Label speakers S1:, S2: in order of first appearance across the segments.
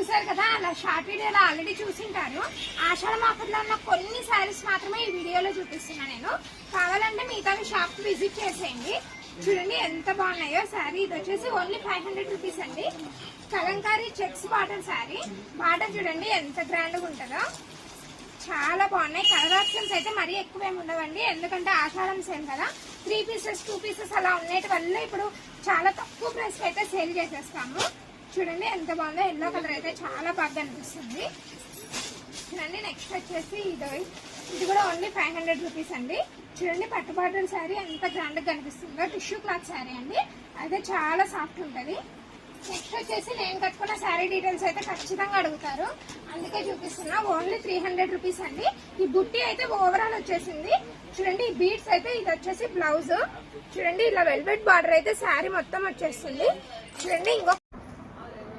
S1: చూసారు కదా, అలా షార్ట్ వీడియోలో ఆల్రెడీ చూసింటారు. ఆషాఢం ఆఫర్లో ఉన్న కొన్ని శారీస్ మాత్రమే ఈ వీడియోలో చూపిస్తున్నా నేను. కావాలంటే మిగతా షాప్ విజిట్ చేసేయండి. చూడండి ఎంత బాగున్నాయో శారీ. ఇది వచ్చేసి ఓన్లీ 500 రూపీస్ అండి. Kalamkari checks border sari. Border చూడండి ఎంత గ్రాండ్ గా ఉంటుందో, చాలా బాగున్నాయి. కలర్ ఆప్షన్స్ అయితే మరీ ఎక్కువేమి ఉండవండి, ఎందుకంటే ఆషాఢం సేల్ కదా. 3 పీసెస్ 2 పీసెస్ అలా ఉండేటి వల్ల ఇప్పుడు చాలా తక్కువ ప్రైస్ అయితే సేల్ చేసేస్తాము. చూడండి ఎంత బాగుందో, ఎల్లో కలర్ అయితే చాలా బాగా అనిపిస్తుంది. చూడండి నెక్స్ట్ వచ్చేసి ఇది కూడా ఓన్లీ 500 రూపీస్ అండి. చూడండి పట్టు బార్డర్ శారీ ఎంత గ్రాండ్ గా కనిపిస్తుందో. టిష్యూ క్లాత్ శారీ అండి, అయితే చాలా సాఫ్ట్ ఉంటుంది. నెక్స్ట్ వచ్చేసి నేను కట్టుకున్న శారీ డీటెయిల్స్ అయితే ఖచ్చితంగా అడుగుతారు, అందుకే చూపిస్తున్నా. ఓన్లీ 300 రూపీస్ అండి. ఈ బుట్టి అయితే ఓవరాల్ వచ్చేసింది. చూడండి ఈ బీడ్స్ అయితే, ఇది వచ్చేసి బ్లౌజ్. చూడండి ఇలా వెల్వెట్ బార్డర్ అయితే శారీ మొత్తం వచ్చేస్తుంది. చూడండి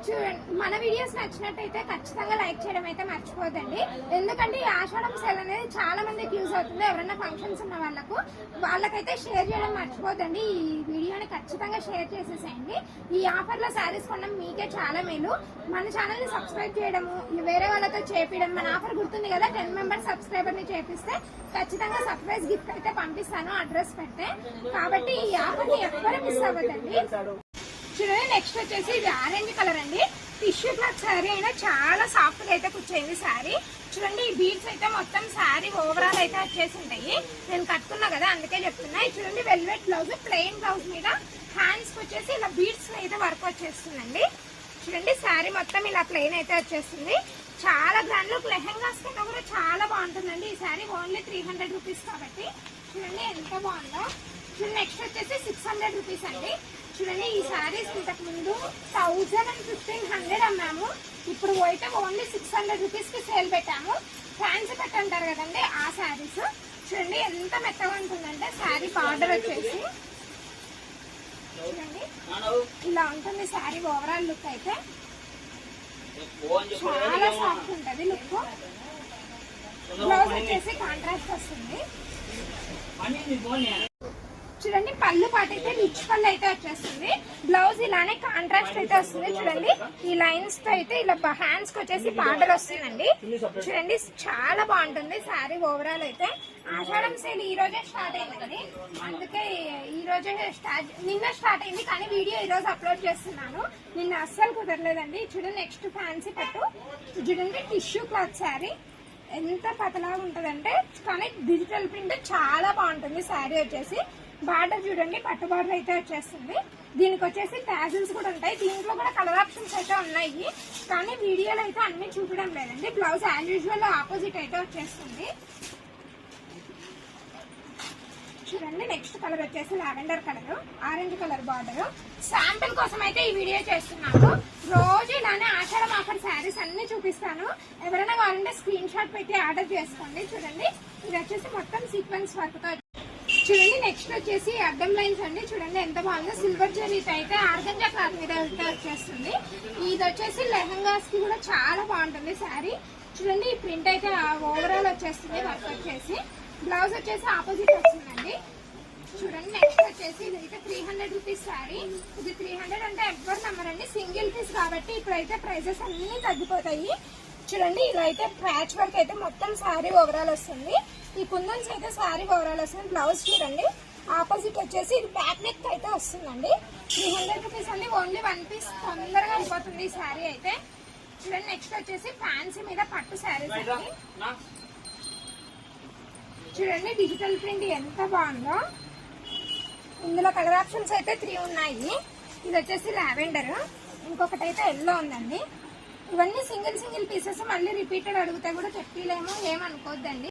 S1: చూడండి మన వీడియోస్ నచ్చినట్టయితే ఖచ్చితంగా లైక్ చేయడం అయితే మర్చిపోదండి, ఎందుకంటే ఈ ఆషాఢం సేల్ అనేది చాలా మందికి యూజ్ అవుతుంది. ఎవరైనా ఫంక్షన్స్ ఉన్న వాళ్ళకైతే షేర్ చేయడం మర్చిపోదండి. ఈ వీడియోని ఖచ్చితంగా షేర్ చేసేసేయండి. ఈ ఆఫర్ లో శారీస్ కొనడం మీకే చాలా మేలు. మన ఛానల్ ని సబ్స్క్రైబ్ చేయడము, వేరే వాళ్ళతో చేపించడం. మన ఆఫర్ గుర్తుంది కదా, 10 మెంబర్స్ సబ్స్క్రైబర్ ని చేపిస్తే ఖచ్చితంగా సర్ప్రైజ్ గిఫ్ట్ అయితే పంపిస్తాను అడ్రస్ పెడితే. కాబట్టి ఈ ఆఫర్ ని ఎవ్వరూ మిస్ అవ్వదండి. చూడండి నెక్స్ట్ వచ్చేసి ఇది ఆరెంజ్ కలర్ అండి. టిష్యూ క్లాత్ శారీ అయినా చాలా సాఫ్ట్ గా అయితే కూర్చోయింది శారీ. చూడండి ఈ బీడ్స్ అయితే మొత్తం శారీ ఓవరాల్ అయితే వచ్చేసి ఉంటాయి. నేను కట్టుకున్నా కదా అందుకే చెప్తున్నా. చూడండి వెల్వెట్ బ్లౌజ్, ప్లెయిన్ బ్లౌజ్ మీద హ్యాండ్స్ వచ్చేసి ఇలా బీడ్స్ అయితే వర్క్ వచ్చేస్తుందండి. చూడండి శారీ మొత్తం ఇలా ప్లెయిన్ అయితే వచ్చేస్తుంది. చాలా గ్రాండ్ లుక్, లెహెంగాస్ కింద కూడా చాలా బాగుంటుందండి ఈ శారీ. ఓన్లీ 300 రూపీస్ కాబట్టి చూడండి ఎంత బాగుందో. చూడండి నెక్స్ట్ వచ్చేసి 600 రూపీస్ అండి. చూడండి ఈ శారీస్ ఇంతకు ముందు 1000 and 1500 అమ్మాము, ఇప్పుడు అయితే ఓన్లీ 600 రూపీస్ కి సేల్ పెట్టాము. ఫ్యాన్సీ పెట్టంటారు కదండి ఆ శారీస్. చూడండి ఎంత మెత్తగా ఉంటుందంటే శారీ బార్డర్ వచ్చేసి చూడండి ఇలా ఉంటుంది శారీ. ఓవరాల్ లుక్ అయితే చాలా సాఫ్ట్ ఉంటుంది లుక్. బ్లౌజ్ వచ్చేసి కాంట్రాస్ట్ వస్తుంది. చూడండి పళ్ళు పాటు అయితే రిచ్ పళ్ళు అయితే వచ్చేస్తుంది. బ్లౌజ్ ఇలానే కాంట్రాస్ట్ అయితే వస్తుంది. చూడండి ఈ లైన్స్ తో అయితే ఇలా హ్యాండ్స్ కి వచ్చేసి బార్డర్ వస్తుందండి. చూడండి చాలా బాగుంటుంది శారీ ఓవరాల్ అయితే. ఆషాఢం సేల్ ఈ రోజే స్టార్ట్ అయిందండి, అందుకే ఈ రోజే నిన్న స్టార్ట్ అయింది, కానీ వీడియో ఈ రోజు అప్లోడ్ చేస్తున్నాను. నిన్న అస్సలు కుదరలేదండి. చూడండి నెక్స్ట్ ఫ్యాన్సీ పట్టు. చూడండి టిష్యూ క్లాత్ శారీ ఎంత పతలాగా ఉంటదంటే, కానీ డిజిటల్ ప్రింట్ చాలా బాగుంటుంది శారీ వచ్చేసి. బార్డర్ చూడండి పట్టు బార్డర్ అయితే వచ్చేస్తుంది. దీనికి వచ్చేసి టాజిల్స్ కూడా ఉంటాయి. దీంట్లో కూడా కలర్ ఆప్షన్స్ అయితే ఉన్నాయి, కానీ వీడియోలో అయితే అన్ని చూపించడం లేదండి. బ్లౌజ్ యాజ్ యూజువల్ ఆపోజిట్ అయితే వచ్చేస్తుంది. చూడండి నెక్స్ట్ కలర్ వచ్చేసి lavender colour, orange colour border. Sample కోసం అయితే ఈ వీడియో చేస్తున్నాను. రోజు ఇలానే ఆషాఢం ఆఫర్ శారీస్ అన్ని చూపిస్తాను. ఎవరైనా కావాలంటే స్క్రీన్ షాట్ పెట్టి ఆర్డర్ చేసుకోండి. చూడండి ఇది వచ్చేసి మొత్తం సీక్వెన్స్ వర్క్ తో. చూడండి నెక్స్ట్ వచ్చేసి అడ్డం లైన్స్ అండి. చూడండి ఎంత బాగుందో. సిల్వర్ జరీతో అయితే ఆర్గంజా క్లాత్ మీద అయితే వచ్చేస్తుంది. ఇది వచ్చేసి లెహంగాస్ కి కూడా చాలా బాగుంటుంది శారీ. చూడండి ఈ ప్రింట్ అయితే ఓవరాల్ వచ్చేస్తుంది వర్క్ వచ్చేసి. బ్లౌజ్ వచ్చేసి ఆపోజిట్ వస్తుందండి. చూడండి నెక్స్ట్ వచ్చేసి ఇది అయితే 300 రూపీస్ శారీ. ఇది 300 అంటే ఎవ్వరు నమ్మరండి, సింగిల్ పీస్ కాబట్టి ఇప్పుడైతే ప్రైజెస్ అన్ని తగ్గిపోతాయి. చూడండి ఇలా అయితే ప్యాచ్ వర్క్ అయితే మొత్తం శారీ ఓవరాల్ వస్తుంది. ఈ కుందన్స్ అయితే శారీ ఓవరాల్ వస్తుంది. బ్లౌజ్ చూడండి ఆపోజిట్ వచ్చేసి ఇది బ్యాక్ నెక్ అయితే వస్తుందండి. 300 రూపీస్ అండి. ఓన్లీ 1 పీస్ తొందరగా అయిపోతుంది ఈ శారీ అయితే. చూడండి నెక్స్ట్ వచ్చేసి ఫ్యాన్సీ మీద పట్టు శారీస్ అండి. చూడండి డిజిటల్ ప్రింట్ ఎంత బాగుందో. ఇందులో కలర్ ఆప్షన్స్ అయితే 3 ఉన్నాయి. ఇది వచ్చేసి లావెండర్, ఇంకొకటి అయితే ఎల్లో ఉందండి. ఇవన్నీ సింగిల్ పీసెస్, మళ్ళీ రిపీటెడ్ అడిగితే కూడా చెప్పలేము, ఏమనుకోద్దండి.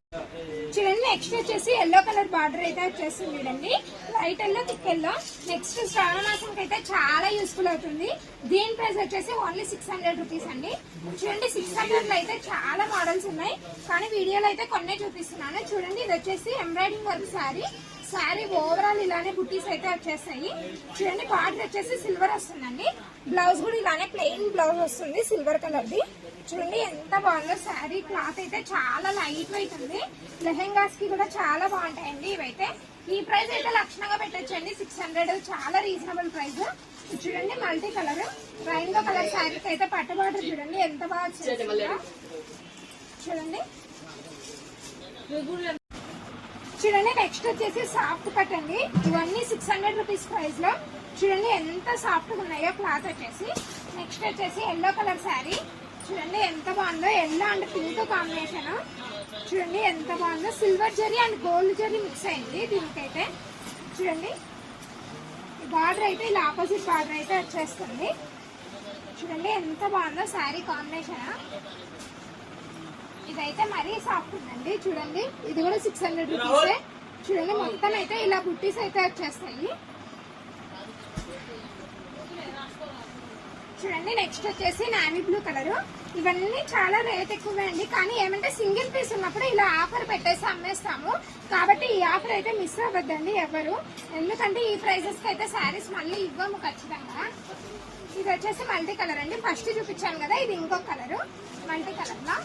S1: చూడండి నెక్స్ట్ వచ్చేసి ఎల్లో కలర్ బార్డర్ అయితే వచ్చేస్తుంది. చూడండి light yellow thick yellow. Next Shravana మాసంకి అయితే చాలా యూస్ఫుల్ అవుతుంది. దీని ప్రైస్ వచ్చేసి ఓన్లీ 600 రూపీస్ అండి. చూడండి 600 లో అయితే చాలా మోడల్స్ ఉన్నాయి, కానీ వీడియోలో అయితే కొన్నే చూపిస్తున్నాను. చూడండి ఇది వచ్చేసి embroidering work sari. Sari overall ఇలానే బుట్టీస్ అయితే వచ్చేస్తాయి. చూడండి బార్డర్ వచ్చేసి సిల్వర్ వస్తుందండి. బ్లౌజ్ కూడా ఇలానే ప్లెయిన్ బ్లౌజ్ వస్తుంది సిల్వర్ కలర్ ది. చూడండి ఎంత బాగుందో శారీ. క్లాత్ అయితే చాలా లైట్ వెయిట్ ఉంది. లెహెంగాస్ కి కూడా చాలా బాగుంటాయండి ఇవైతే. ఈ ప్రైస్ అయితే లక్షణంగా పెట్టచ్చండి 600, చాలా రీజనబుల్ ప్రైస్. చూడండి మల్టీ కలర్ రైన్బో కలర్ శారీకి అయితే పట్టు బార్డర్ చూడండి ఎంత బాగా చేసిందో. చూడండి చూడండి నెక్స్ట్ వచ్చేసి సాఫ్ట్ కట్ అండి. ఇవన్నీ 600 రూపీస్ ప్రైస్ లో. చూడండి ఎంత సాఫ్ట్ గా ఉన్నాయో క్లాత్ వచ్చేసి. నెక్స్ట్ వచ్చేసి ఎల్లో కలర్ శారీ చూడండి ఎంత బాగుందో. ఎల్లో అండ్ పింక్ కాంబినేషన్ చూడండి ఎంత బాగుందో. Silver zari and gold zari mix అయింది దీనికైతే. చూడండి బార్డర్ అయితే ఇలా ఆపోజిట్ బార్డర్ అయితే వచ్చేస్తుంది. చూడండి ఎంత బాగుందో శారీ కాంబినేషన్. ఇదైతే మరీ సాఫ్ట్ ఉందండి. చూడండి ఇది కూడా 600 రూపీస్. చూడండి మొత్తం అయితే ఇలా బుట్టీస్ అయితే వచ్చేస్తాయి. చూడండి నెక్స్ట్ వచ్చేసి నావీ బ్లూ కలర్. ఇవన్నీ చాలా రేట్ ఎక్కువే అండి. కానీ ఏమంటే సింగిల్ పీస్ ఉన్నప్పుడు ఇలా ఆఫర్ పెట్టేసి అమ్మేస్తాము. కాబట్టి ఈ ఆఫర్ అయితే మిస్ అవ్వద్దండి ఎవరు. ఎందుకంటే ఈ ప్రైసెస్ కి అయితే శారీస్ మళ్ళీ ఇవ్వము ఖచ్చితంగా. ఇది వచ్చేసి మల్టీ కలర్ అండి. ఫస్ట్ చూపించాను కదా, ఇది ఇంకో కలర్ మల్టీ కలర్ లో.